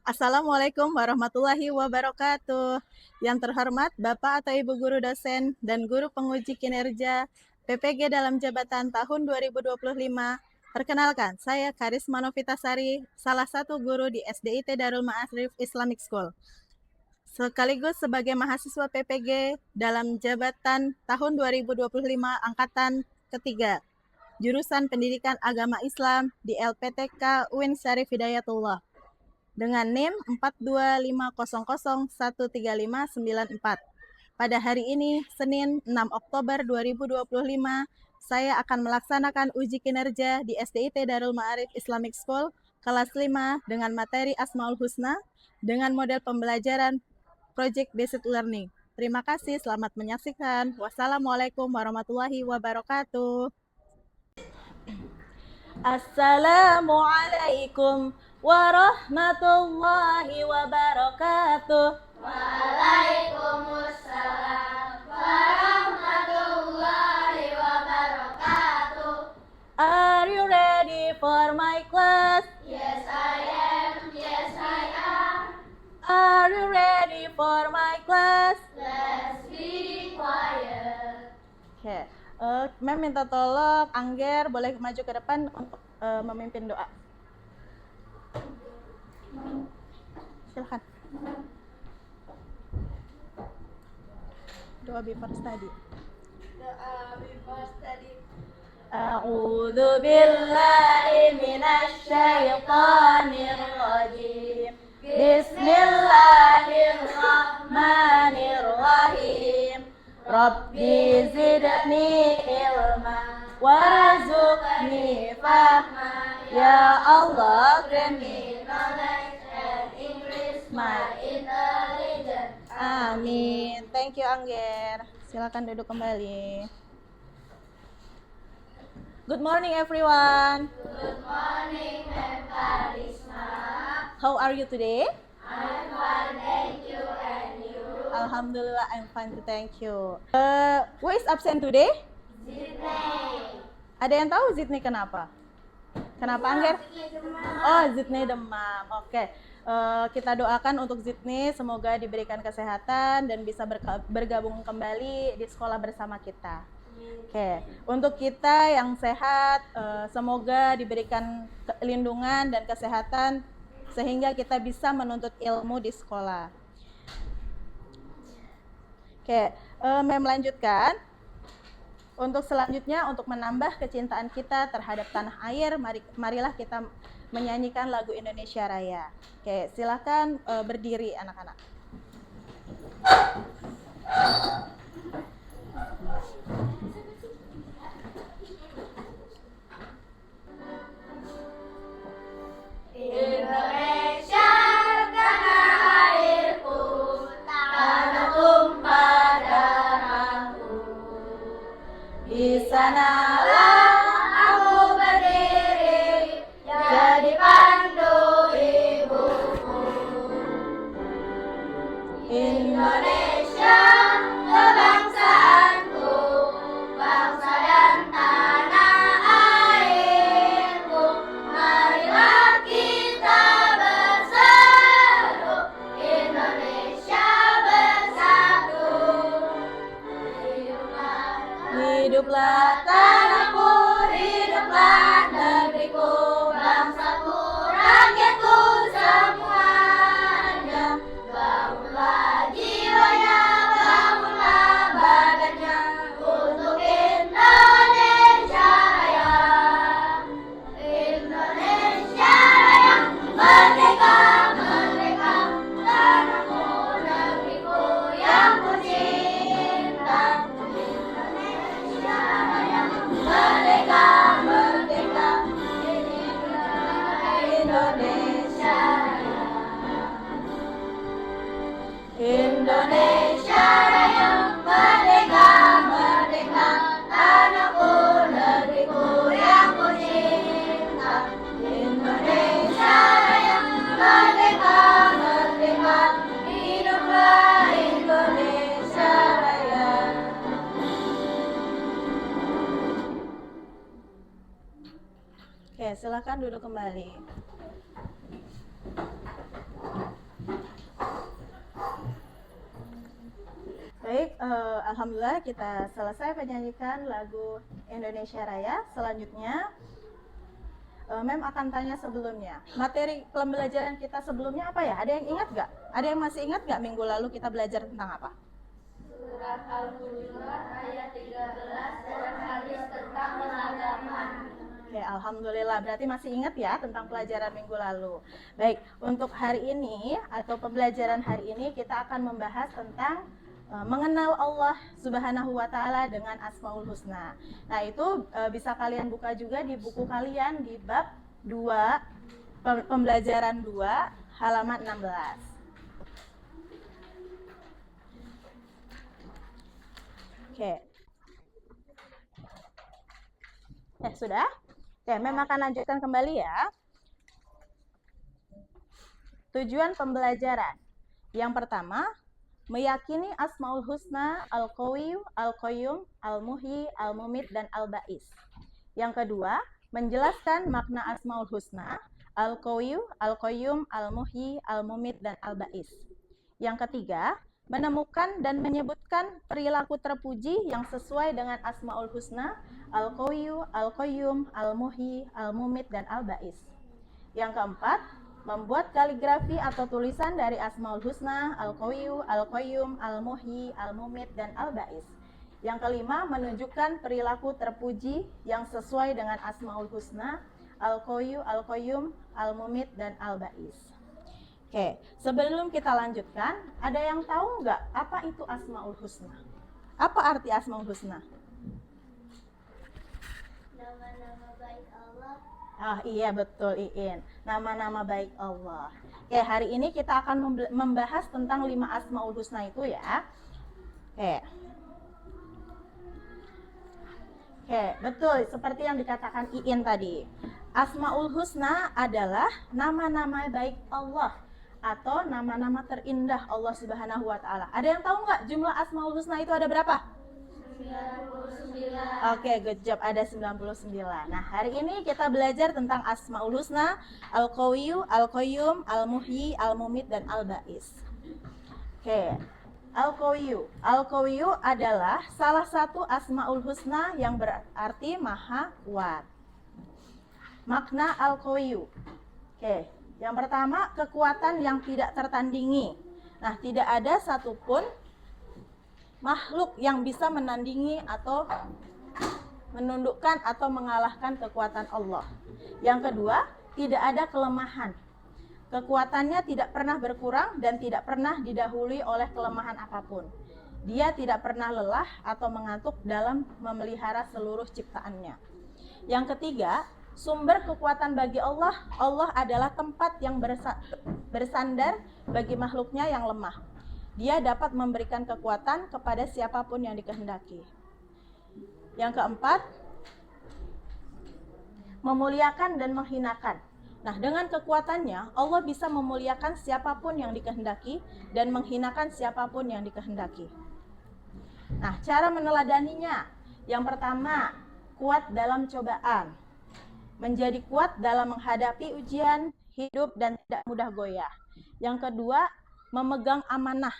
Assalamualaikum warahmatullahi wabarakatuh. Yang terhormat Bapak atau Ibu Guru Dosen dan Guru Penguji Kinerja PPG dalam jabatan tahun 2025. Perkenalkan, saya Karisma Novitasari, salah satu guru di SDIT Darul Ma'arif Islamic School. Sekaligus sebagai mahasiswa PPG dalam jabatan tahun 2025 angkatan ketiga, jurusan Pendidikan Agama Islam di LPTK UIN Syarif Hidayatullah dengan NIM 42500135594. Pada hari ini, Senin 6 Oktober 2025, saya akan melaksanakan uji kinerja di SDIT Darul Ma'arif Islamic School kelas 5 dengan materi Asmaul Husna dengan model pembelajaran Project Based Learning. Terima kasih, selamat menyaksikan. Wassalamualaikum warahmatullahi wabarakatuh. Assalamualaikum warahmatullahi wabarakatuh. Waalaikumsalam warahmatullahi wabarakatuh. Are you ready for my class? Yes, I am. Yes, I am. Are you ready for my class? Let's be quiet. Oke, Mem minta tolong Angger boleh maju ke depan untuk memimpin doa. Silakan. Doa before study. Doa before study. A'udzu billahi minasy syaithanir rajim. Bismillahirrahmanirrahim. Rabbi zidni ilma warzuqni fahma. Ya Allah, grant me Knowledge and increase my intelligence. Amin. Thank you, Angger. Silakan duduk kembali. Good morning, everyone. Good morning, Ma'am Karisma. How are you today? I'm fine, thank you, and you? Alhamdulillah, I'm fine, thank you. Who is absent today? Zidney. Ada yang tahu Zidni kenapa? Kenapa, Angger? Oh, Zidni demam. Oke. Kita doakan untuk Zidni semoga diberikan kesehatan dan bisa bergabung kembali di sekolah bersama kita. Oke, untuk kita yang sehat, semoga diberikan lindungan dan kesehatan sehingga kita bisa menuntut ilmu di sekolah. Oke, Mem lanjutkan. Untuk selanjutnya, untuk menambah kecintaan kita terhadap tanah air, marilah kita menyanyikan lagu Indonesia Raya. Oke, silakan berdiri anak-anak. Indonesia tanah airku, tanah tumpah darahku. Di sanalah Aku berdiri jadi pandu ibuku. Indonesia Kebangsaanku, bangsa dan tanah airku. Marilah kita bersatu, Indonesia bersatu. hiduplah Tanahku, hiduplah negeriku, bangsaku, rakyatku semuanya. Bangunlah jiwanya, bangunlah badannya untuk Indonesia Raya. Indonesia Raya, merdeka, merdeka, tanahku, negeriku yang ku cinta. Indonesia Raya, merdeka, merdeka, Indonesia Raya. Indonesia Raya, merdeka, merdeka, tanahku, negeriku yang ku cinta. Indonesia Raya, merdeka, merdeka, hiduplah Indonesia Raya. Oke, silakan duduk kembali. Alhamdulillah kita selesai menyanyikan lagu Indonesia Raya. Selanjutnya, Mem akan tanya sebelumnya. Materi pembelajaran kita sebelumnya apa ya? Ada yang ingat nggak? Ada yang masih ingat nggak minggu lalu kita belajar tentang apa? Surat Al-Hujurat ayat 13 dan hadis tentang pengagaman. Oke, alhamdulillah. Berarti masih ingat ya tentang pelajaran minggu lalu. Baik, untuk hari ini atau pembelajaran hari ini kita akan membahas tentang mengenal Allah Subhanahu wa Ta'ala dengan Asmaul Husna. Nah, itu bisa kalian buka juga di buku kalian di bab 2, pembelajaran 2, halaman 16. Oke. Sudah? Oke, Mem akan lanjutkan kembali ya. Tujuan pembelajaran. Yang pertama, meyakini Asmaul Husna, Al-Qawiyyu, Al-Qayyum, Al-Muhyi, Al-Mumit, dan Al-Ba'is. Yang kedua, menjelaskan makna Asmaul Husna, Al-Qawiyyu, Al-Qayyum, Al-Muhyi, Al-Mumit, dan Al-Ba'is. Yang ketiga, menemukan dan menyebutkan perilaku terpuji yang sesuai dengan Asmaul Husna, Al-Qawiyyu, Al-Qayyum, Al-Muhyi, Al-Mumit, dan Al-Ba'is. Yang keempat, membuat kaligrafi atau tulisan dari Asmaul Husna, Al-Qawiyyu, Al-Qayyum, Al-Muhyi, Al-Mumit, dan Al-Ba'is. Yang kelima, menunjukkan perilaku terpuji yang sesuai dengan Asmaul Husna, Al-Qawiyyu, Al-Qayyum, Al-Mumit, dan Al-Ba'is. Oke, sebelum kita lanjutkan, ada yang tahu nggak apa itu Asmaul Husna? Apa arti Asmaul Husna? Nama-nama baik Allah. Ah iya betul Iin, nama-nama baik Allah. Oke, hari ini kita akan membahas tentang 5 Asmaul Husna itu ya. Oke, betul seperti yang dikatakan Iin tadi. Asmaul Husna adalah nama-nama baik Allah atau nama-nama terindah Allah Subhanahu wa Ta'ala. Ada yang tahu nggak jumlah Asmaul Husna itu ada berapa? 99. Oke, good job, ada 99. Nah, hari ini kita belajar tentang Asmaul Husna, Al-Qawiyyu, Al-Qayyum, Al-Muhyi, Al-Mumit, dan Al-Ba'is. Oke, Al-Qawiyyu. Al-Qawiyyu adalah salah satu Asmaul Husna yang berarti maha kuat. Makna Al-Qawiyyu. Oke, yang pertama, kekuatan yang tidak tertandingi. Nah, tidak ada satupun makhluk yang bisa menandingi atau menundukkan atau mengalahkan kekuatan Allah. Yang kedua, tidak ada kelemahan. Kekuatannya tidak pernah berkurang dan tidak pernah didahului oleh kelemahan apapun. Dia tidak pernah lelah atau mengantuk dalam memelihara seluruh ciptaannya. Yang ketiga, sumber kekuatan bagi Allah. Allah adalah tempat yang bersandar bagi makhluknya yang lemah. Dia dapat memberikan kekuatan kepada siapapun yang dikehendaki. Yang keempat, memuliakan dan menghinakan. Nah, dengan kekuatannya, Allah bisa memuliakan siapapun yang dikehendaki dan menghinakan siapapun yang dikehendaki. Nah, cara meneladaninya. Yang pertama, kuat dalam cobaan. Menjadi kuat dalam menghadapi ujian hidup dan tidak mudah goyah. Yang kedua, memegang amanah.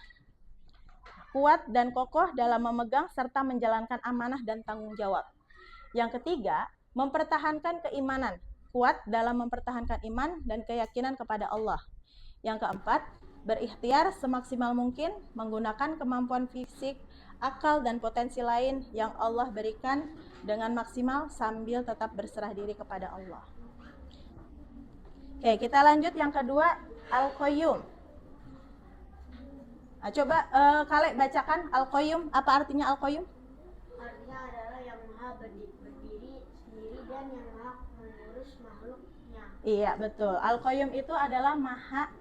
Kuat dan kokoh dalam memegang serta menjalankan amanah dan tanggung jawab. Yang ketiga, mempertahankan keimanan. Kuat dalam mempertahankan iman dan keyakinan kepada Allah. Yang keempat, berikhtiar semaksimal mungkin menggunakan kemampuan fisik, akal, dan potensi lain yang Allah berikan dengan maksimal sambil tetap berserah diri kepada Allah. Oke, kita lanjut yang kedua, Al-Qayyum. Nah, coba Kale bacakan Al-Qayyum. Apa artinya Al-Qayyum? Artinya adalah yang maha berdiri sendiri dan yang maha mengurus makhluknya. Iya, betul. Al-Qayyum itu adalah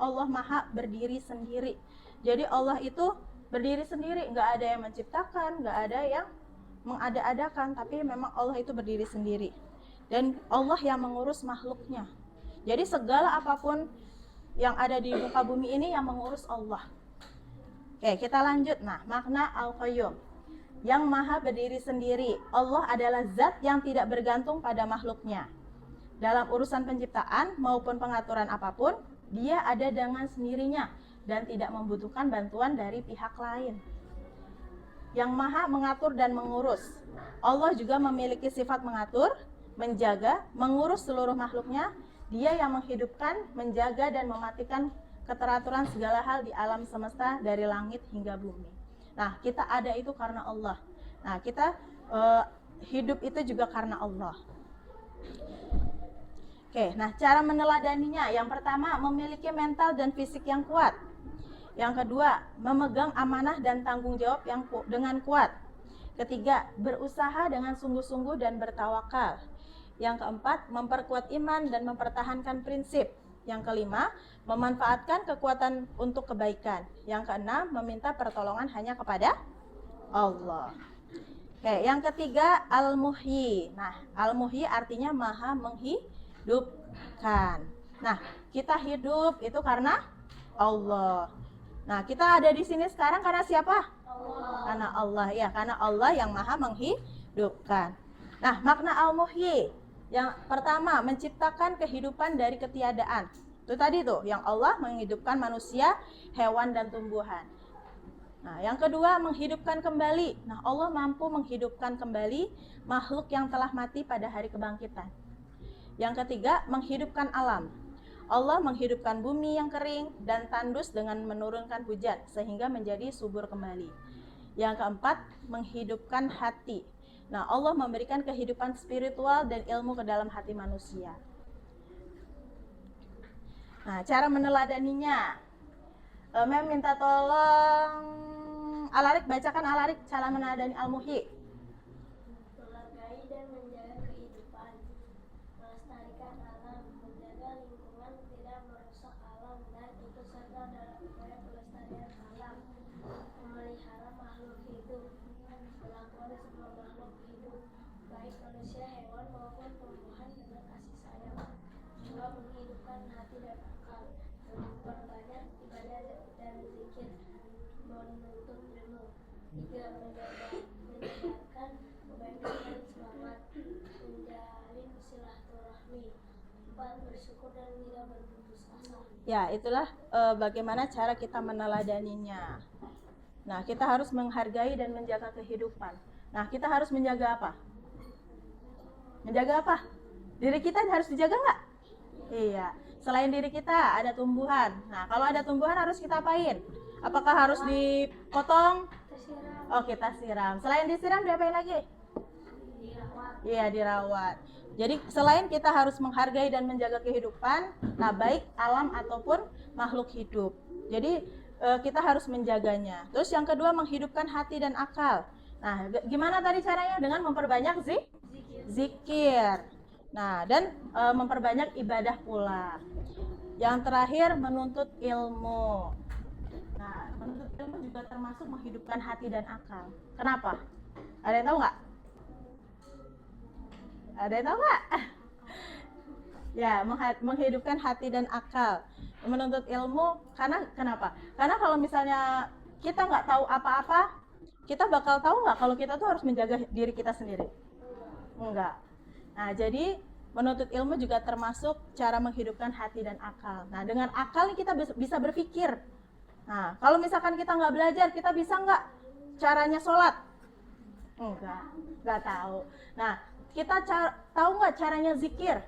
Allah maha berdiri sendiri. Jadi Allah itu berdiri sendiri, nggak ada yang menciptakan, nggak ada yang mengada-adakan, tapi memang Allah itu berdiri sendiri. Dan Allah yang mengurus makhluknya. Jadi segala apapun yang ada di muka bumi ini yang mengurus Allah. Oke, kita lanjut. Nah, makna Al-Qayyum. Yang maha berdiri sendiri. Allah adalah zat yang tidak bergantung pada makhluknya. Dalam urusan penciptaan maupun pengaturan apapun, dia ada dengan sendirinya dan tidak membutuhkan bantuan dari pihak lain. yang maha mengatur dan mengurus. Allah juga memiliki sifat mengatur, menjaga, mengurus seluruh makhluknya. Dia yang menghidupkan, menjaga, dan mematikan keteraturan segala hal di alam semesta dari langit hingga bumi. Nah, kita ada itu karena Allah. Nah, kita hidup itu juga karena Allah. Oke, nah cara meneladaninya, yang pertama memiliki mental dan fisik yang kuat. Yang kedua, memegang amanah dan tanggung jawab dengan kuat. Ketiga, berusaha dengan sungguh-sungguh dan bertawakal. Yang keempat, memperkuat iman dan mempertahankan prinsip. Yang kelima, memanfaatkan kekuatan untuk kebaikan. Yang keenam, meminta pertolongan hanya kepada Allah. Oke, yang ketiga, Al-Muhyi. Nah, Al-Muhyi artinya maha menghidupkan. Nah, kita hidup itu karena Allah. Nah, kita ada di sini sekarang karena siapa? Allah. Karena Allah, ya, karena Allah yang maha menghidupkan. Nah, makna Al-Muhyi yang pertama, menciptakan kehidupan dari ketiadaan. Itu tadi tuh, yang Allah menghidupkan manusia, hewan, dan tumbuhan. Nah, yang kedua, menghidupkan kembali. Nah, Allah mampu menghidupkan kembali makhluk yang telah mati pada hari kebangkitan. Yang ketiga, menghidupkan alam. Allah menghidupkan bumi yang kering dan tandus dengan menurunkan hujan sehingga menjadi subur kembali. Yang keempat, menghidupkan hati. Nah, Allah memberikan kehidupan spiritual dan ilmu ke dalam hati manusia. Nah, cara meneladaninya, Mem minta tolong Alarik, bacakan Alarik cara meneladani Al-Muhyi. Menghargai dan menjaga kehidupan, melestarikan alam, menjaga lingkungan, tidak merusak alam, dan ikut serta dalam upaya pelestarian alam, memelihara makhluk hidup, melakukan semua makhluk hidup, baik manusia, hewan, maupun tumbuhan dengan kasih sayang. Dua, menghidupkan hati dan akal, memperbanyak ibadah dan zikir, menuntut ilmu. Tiga, menyebarkan kebaikan dan semangat, menjalin silaturahmi. Empat, bersyukur dan tidak berputus asa. Ya, itulah bagaimana cara kita meneladaninya. Nah, kita harus menghargai dan menjaga kehidupan. Nah, kita harus menjaga apa? Menjaga apa? Diri kita harus dijaga nggak? Iya. Selain diri kita, ada tumbuhan. Nah, kalau ada tumbuhan harus kita apain? Apakah harus dipotong? Tersiram, Oh, kita siram. Selain disiram, diapain lagi? dirawat. Iya, dirawat. Jadi selain kita harus menghargai dan menjaga kehidupan, nah baik alam ataupun makhluk hidup. Jadi kita harus menjaganya. Terus yang kedua, menghidupkan hati dan akal. Nah, gimana tadi caranya? Dengan memperbanyak zikir. Nah, dan memperbanyak ibadah pula. Yang terakhir, menuntut ilmu. Nah, menuntut ilmu juga termasuk menghidupkan hati dan akal. Kenapa? Ada yang tahu nggak? Ada yang tahu nggak? Ya, menghidupkan hati dan akal. Menuntut ilmu, karena kenapa? Karena kalau misalnya kita nggak tahu apa-apa, kita bakal tahu nggak kalau kita tuh harus menjaga diri kita sendiri? Enggak. Nah, jadi menuntut ilmu juga termasuk cara menghidupkan hati dan akal. Nah, dengan akal kita bisa berpikir. Nah, kalau misalkan kita nggak belajar, kita bisa nggak caranya sholat? Enggak tahu. Nah, kita tahu nggak caranya zikir?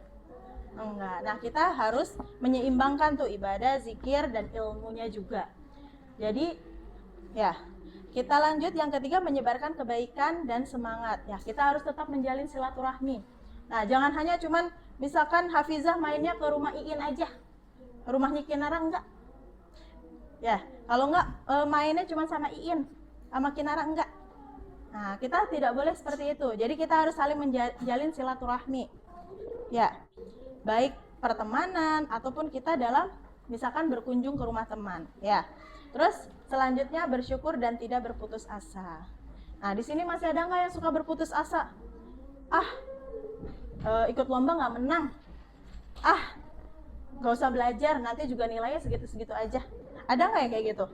Enggak. Nah, kita harus menyeimbangkan tuh ibadah, zikir, dan ilmunya juga. Jadi, ya, kita lanjut yang ketiga, menyebarkan kebaikan dan semangat. Ya, kita harus tetap menjalin silaturahmi. Nah, jangan hanya cuman misalkan Hafizah mainnya ke rumah Iin aja. Rumahnya Kinara enggak. Ya, kalau enggak mainnya cuma sama Iin, sama Kinara enggak. Nah, kita tidak boleh seperti itu. Jadi kita harus saling menjalin silaturahmi. Ya, baik pertemanan ataupun kita dalam misalkan berkunjung ke rumah teman. Ya, terus selanjutnya bersyukur dan tidak berputus asa. Nah, di sini masih ada nggak yang suka berputus asa? Ikut lomba nggak menang. Nggak usah belajar, nanti juga nilainya segitu-segitu aja. Ada nggak yang kayak gitu?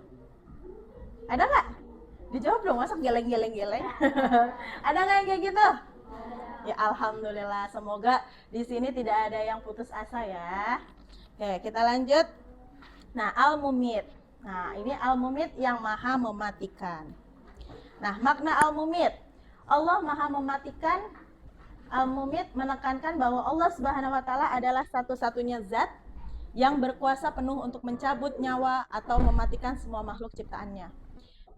Ada nggak? Dijawab dong, masa geleng-geleng-geleng. Ada nggak yang kayak gitu? Ya, alhamdulillah. Semoga di sini tidak ada yang putus asa ya. Oke, kita lanjut. Nah, Al-Mumit. Nah, ini Al-Mumit yang maha mematikan. Nah, makna al-mumit. Allah Maha mematikan. Al-mumit menekankan bahwa Allah Subhanahu wa taala adalah satu-satunya zat yang berkuasa penuh untuk mencabut nyawa atau mematikan semua makhluk ciptaannya.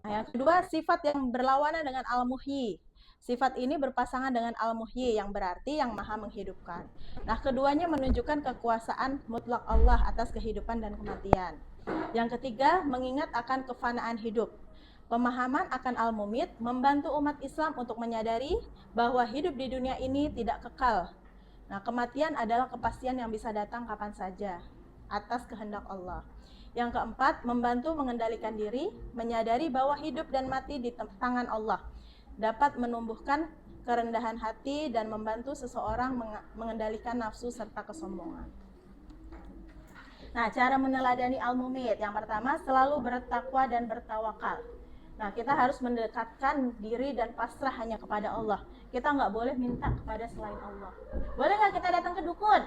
Nah, yang kedua, sifat yang berlawanan dengan al-muhyi. Sifat ini berpasangan dengan al-muhyi yang berarti yang maha menghidupkan. Nah, keduanya menunjukkan kekuasaan mutlak Allah atas kehidupan dan kematian. Yang ketiga, mengingat akan kefanaan hidup. Pemahaman akan al-mumit membantu umat Islam untuk menyadari bahwa hidup di dunia ini tidak kekal. Nah, kematian adalah kepastian yang bisa datang kapan saja atas kehendak Allah. Yang keempat, membantu mengendalikan diri, menyadari bahwa hidup dan mati di tangan Allah. Dapat menumbuhkan kerendahan hati dan membantu seseorang mengendalikan nafsu serta kesombongan. Nah, cara meneladani al-mumit. Yang pertama, selalu bertakwa dan bertawakal. Nah, kita harus mendekatkan diri dan pasrah hanya kepada Allah. Kita nggak boleh minta kepada selain Allah. Boleh nggak kita datang ke dukun?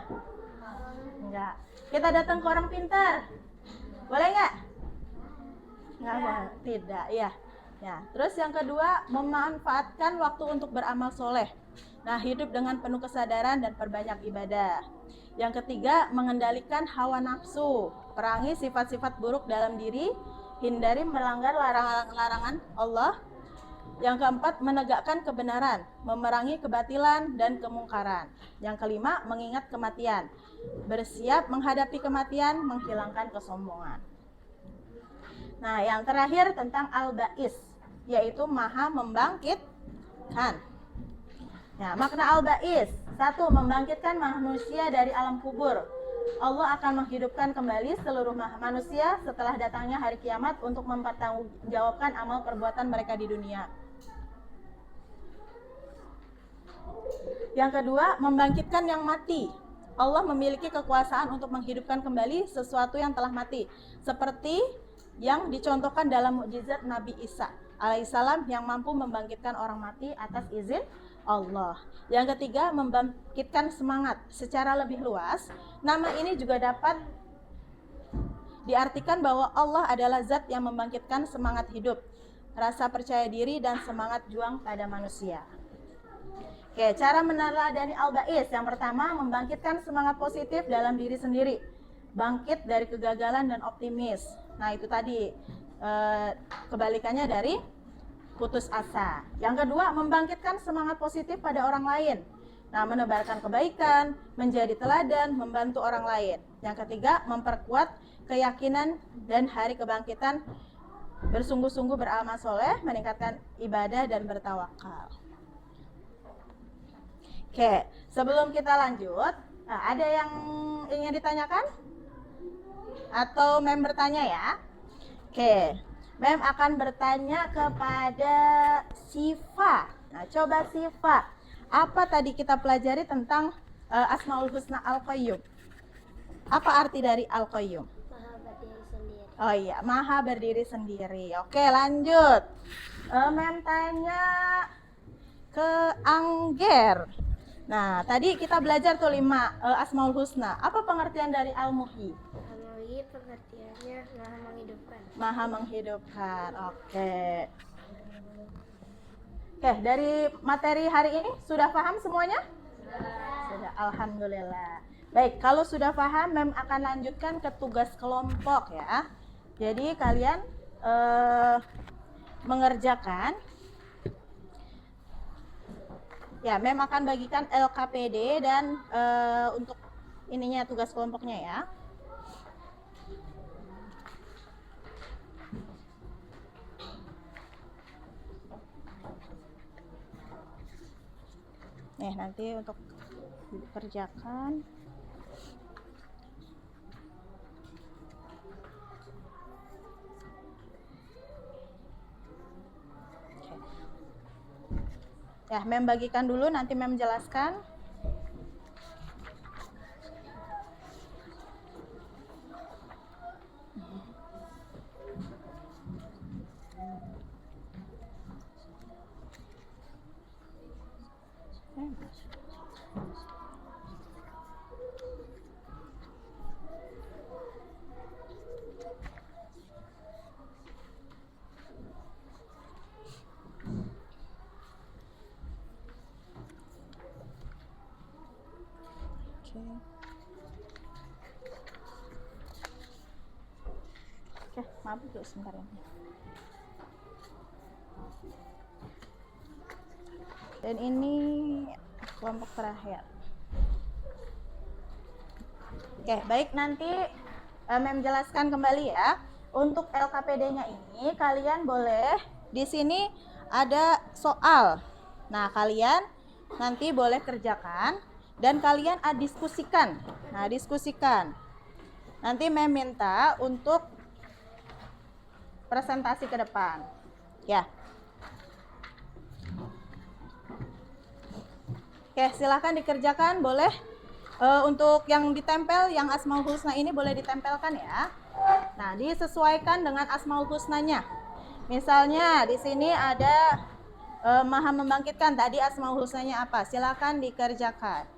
Enggak. Kita datang ke orang pintar? Boleh nggak? Nggak boleh. Tidak, ya. Ya. Terus yang kedua, memanfaatkan waktu untuk beramal soleh. Nah, hidup dengan penuh kesadaran dan perbanyak ibadah. Yang ketiga, mengendalikan hawa nafsu. Perangi sifat-sifat buruk dalam diri. Hindari melanggar larangan-larangan Allah. Yang keempat, menegakkan kebenaran, memerangi kebatilan dan kemungkaran. Yang kelima, mengingat kematian, bersiap menghadapi kematian, menghilangkan kesombongan. Nah, yang terakhir tentang al-ba'is, yaitu maha membangkitkan. Ya, makna al-ba'is, satu, membangkitkan manusia dari alam kubur. Allah akan menghidupkan kembali seluruh manusia setelah datangnya hari kiamat untuk mempertanggungjawabkan amal perbuatan mereka di dunia. Yang kedua, membangkitkan yang mati. Allah memiliki kekuasaan untuk menghidupkan kembali sesuatu yang telah mati, seperti yang dicontohkan dalam mukjizat Nabi Isa alaihissalam yang mampu membangkitkan orang mati atas izin Allah. Yang ketiga, membangkitkan semangat. Secara lebih luas, nama ini juga dapat diartikan bahwa Allah adalah zat yang membangkitkan semangat hidup, rasa percaya diri, dan semangat juang pada manusia. Oke, cara meneladani al-ba'is. Yang pertama, membangkitkan semangat positif dalam diri sendiri. Bangkit dari kegagalan dan optimis. Nah, itu tadi kebalikannya dari putus asa. Yang kedua, membangkitkan semangat positif pada orang lain. Nah, menebarkan kebaikan, menjadi teladan, membantu orang lain. Yang ketiga, memperkuat keyakinan dan hari kebangkitan, bersungguh-sungguh beramal soleh, meningkatkan ibadah dan bertawakal. Oke, sebelum kita lanjut, ada yang ingin ditanyakan? Atau Mem bertanya ya? Oke, Mem akan bertanya kepada Siva. Nah, coba Siva, apa tadi kita pelajari tentang Asmaul Husna Al-Qayyum? Apa arti dari Al-Qayyum? Maha berdiri sendiri. Oh iya, maha berdiri sendiri. Oke, lanjut. Mem tanya ke Angger. Nah, tadi kita belajar tuh 5 Asmaul Husna. Apa pengertian dari Al-Muhyi? Al-Muhyi pengertiannya maha menghidupkan. Maha menghidupkan. Oke. Oke, dari materi hari ini sudah paham semuanya? Sudah. Alhamdulillah. Baik, kalau sudah paham, Mem akan lanjutkan ke tugas kelompok ya. Jadi kalian mengerjakan. Ya, Mem akan bagikan LKPD dan untuk ininya tugas kelompoknya ya. Nih, nanti untuk dikerjakan. Ya, Mem bagikan dulu, nanti Mem jelaskan. Maaf itu sebentar ya. Dan ini kelompok terakhir. Oke, baik, nanti Mem jelaskan kembali ya. Untuk LKPD-nya ini kalian boleh di sini ada soal. Nah, kalian nanti boleh kerjakan dan kalian diskusikan. Nah, diskusikan. Nanti Mem minta untuk presentasi ke depan. Ya. Oke, silahkan dikerjakan, boleh. Untuk yang ditempel, yang Asmaul Husna ini boleh ditempelkan ya. Nah, disesuaikan dengan Asmaul Husnanya. Misalnya di sini ada Maha Membangkitkan, tadi Asmaul Husnanya apa? Silahkan dikerjakan.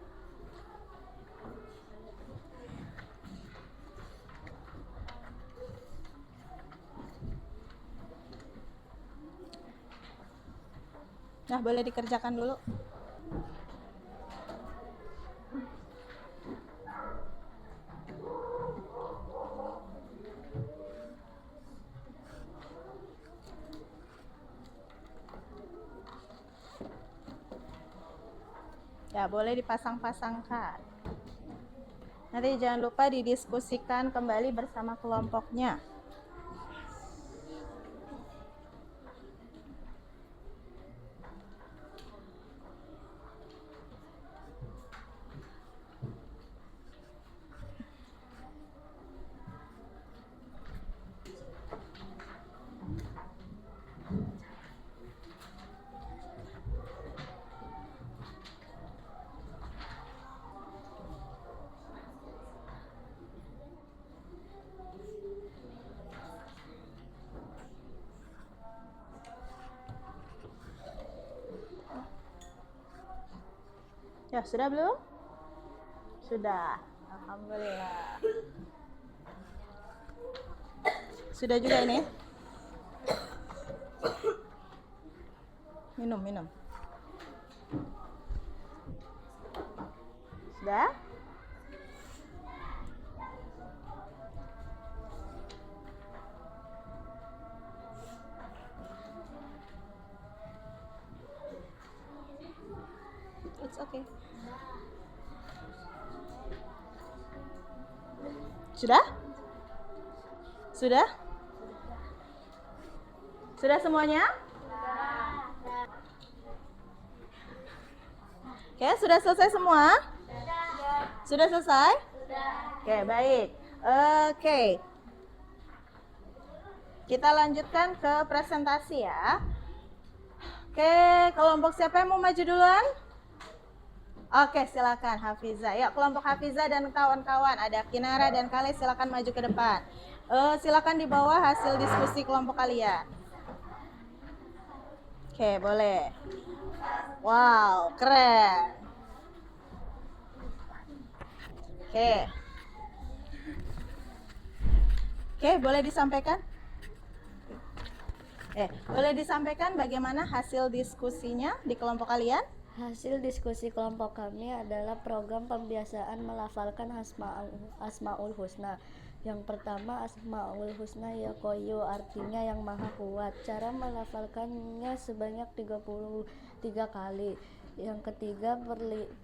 Nah, boleh dikerjakan dulu. Ya, boleh dipasang-pasangkan. Nanti jangan lupa didiskusikan kembali bersama kelompoknya. Ya, sudah belum? Sudah. Alhamdulillah. Sudah juga ini? Minum. Sudah? It's okay. Sudah? Sudah? Sudah semuanya? Oke, sudah selesai semua? Sudah selesai? Oke, baik. Oke. Kita lanjutkan ke presentasi ya. Oke, kelompok siapa yang mau maju duluan? Oke, silakan Hafiza. Ya, kelompok Hafiza dan kawan-kawan, ada Kinara dan Kale, silakan maju ke depan. Silakan di bawah hasil diskusi kelompok kalian. Oke, boleh. Wow, keren. Oke, boleh disampaikan? Boleh disampaikan bagaimana hasil diskusinya di kelompok kalian? Hasil diskusi kelompok kami adalah program pembiasaan melafalkan Asmaul Husna. Yang pertama, Asmaul Husna ya Koyo, artinya yang maha kuat. Cara melafalkannya sebanyak 33 kali. Yang ketiga,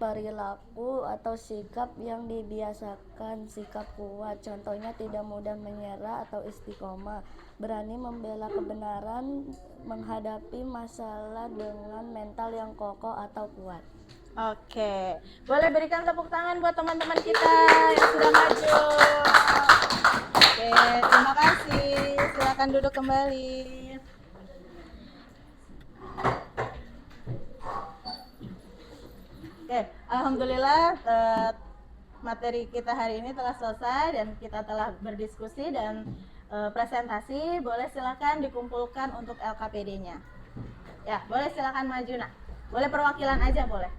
perilaku atau sikap yang dibiasakan, sikap kuat. Contohnya tidak mudah menyerah atau istiqomah. Berani membela kebenaran, menghadapi masalah dengan mental yang kokoh atau kuat. Oke, boleh berikan tepuk tangan buat teman-teman kita yang sudah maju. Oke, terima kasih. Silakan duduk kembali. Oke, alhamdulillah materi kita hari ini telah selesai dan kita telah berdiskusi dan presentasi. Boleh silakan dikumpulkan untuk LKPD-nya. Ya, boleh silakan maju nak. Boleh perwakilan aja boleh.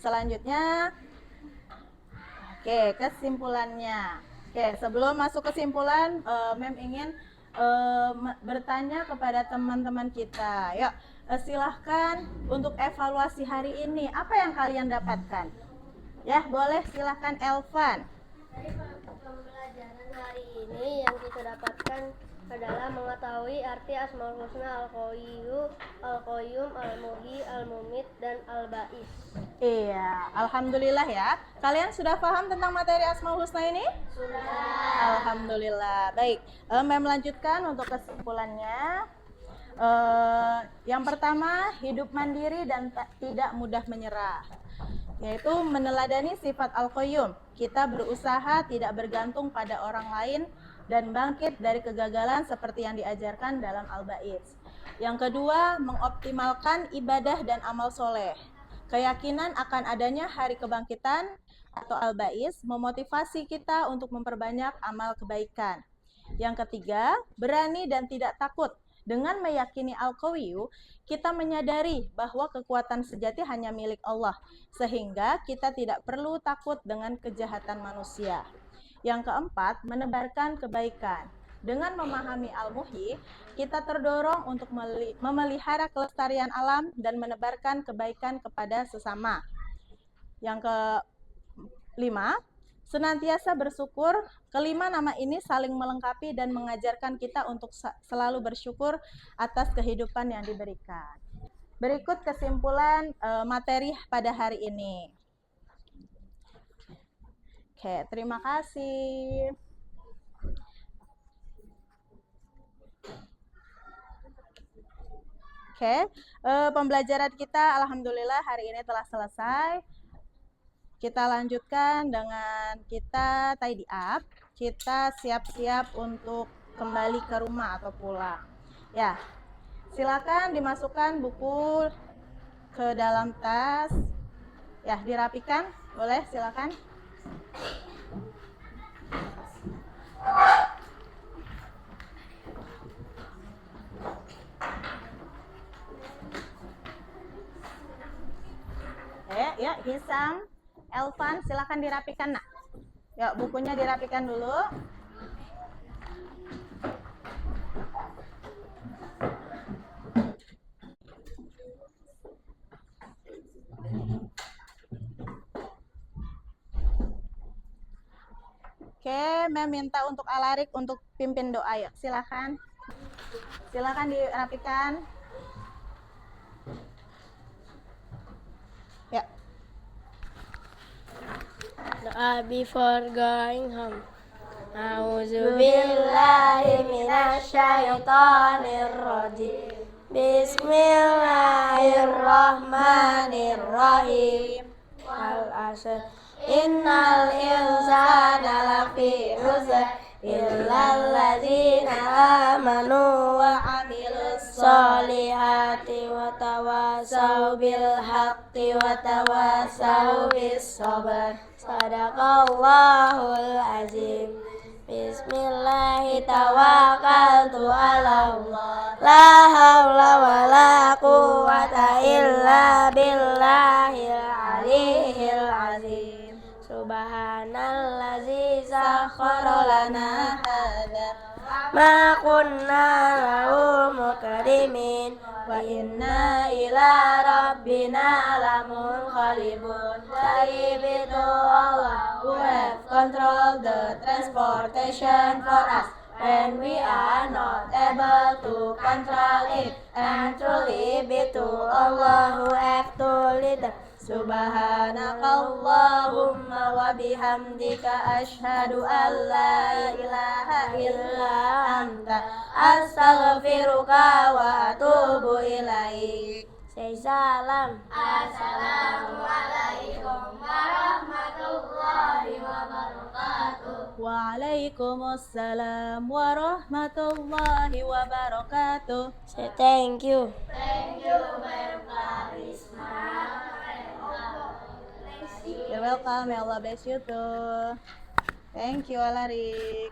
Selanjutnya, oke, kesimpulannya. Oke, sebelum masuk kesimpulan, Mem ingin bertanya kepada teman-teman kita. Yuk, silahkan untuk evaluasi hari ini. Apa yang kalian dapatkan? Ya, boleh silahkan Elvan. Dari pembelajaran hari ini yang kita dapatkan adalah mengetahui arti Asmaul Husna Al-Qayyum, Al-Muhyi, Al-Mumit, dan Al-Ba'is. Iya, alhamdulillah ya. Kalian sudah paham tentang materi Asmaul Husna ini? Sudah. Alhamdulillah. Baik, Mem melanjutkan untuk kesimpulannya. Yang pertama, hidup mandiri dan tidak mudah menyerah, yaitu meneladani sifat Al-Qayyum. Kita berusaha tidak bergantung pada orang lain dan bangkit dari kegagalan seperti yang diajarkan dalam Al-Ba'is. Yang kedua, mengoptimalkan ibadah dan amal soleh. Keyakinan akan adanya hari kebangkitan atau Al-Ba'is memotivasi kita untuk memperbanyak amal kebaikan. Yang ketiga, berani dan tidak takut. Dengan meyakini Al-Qawiyyu, kita menyadari bahwa kekuatan sejati hanya milik Allah, sehingga kita tidak perlu takut dengan kejahatan manusia. Yang keempat, menebarkan kebaikan. Dengan memahami Al-Muhyi, kita terdorong untuk memelihara kelestarian alam dan menebarkan kebaikan kepada sesama. Yang kelima, senantiasa bersyukur. Kelima, nama ini saling melengkapi dan mengajarkan kita untuk selalu bersyukur atas kehidupan yang diberikan. Berikut kesimpulan materi pada hari ini. Oke, terima kasih. Oke, pembelajaran kita alhamdulillah hari ini telah selesai. Kita lanjutkan dengan kita tidy up. Kita siap-siap untuk kembali ke rumah atau pulang. Ya, silakan dimasukkan buku ke dalam tas. Ya, dirapikan. Boleh, silakan. Ya, Hisam, Elvan, silakan dirapikan, nak. Ya, bukunya dirapikan dulu. Oke, Mem minta untuk Alarik untuk pimpin doa, ya. Silakan. Silakan dirapikan. Ya. Doa before going home. A'udzubillahi minasyaitonir rajim. Bismillahirrahmanirrahim. Wal 'asr. Innal insana lafi khusr illal ladzina amanu wa 'amilus sholihati wa tawasaw bil haqqi wa tawasaw bis sabr. Sadaqallahul azim. Bismillahi tawakkaltu 'ala Allah. La haula wa la quwwata illa billahil aliyyil azim. Subhanallazi sakhkhara lana hadza ma kunna lahu muqrimin wa inna ila rabbina lamunqalibun. Taibitu Allah who have controlled the transportation for us when we are not able to control it, and truly be to Allah who have to lead us. Subhanakallahumma wa bihamdika asyhadu an la ilaha illa anta astaghfiruka wa atubu ilaik. Say salam. Assalamualaikum warahmatullahi wabarakatuh. Waalaikumsalam warahmatullahi wabarakatuh. Say thank you. Thank you, Mem Karisma. You're welcome. May Allah bless you too. Thank you, Alarik.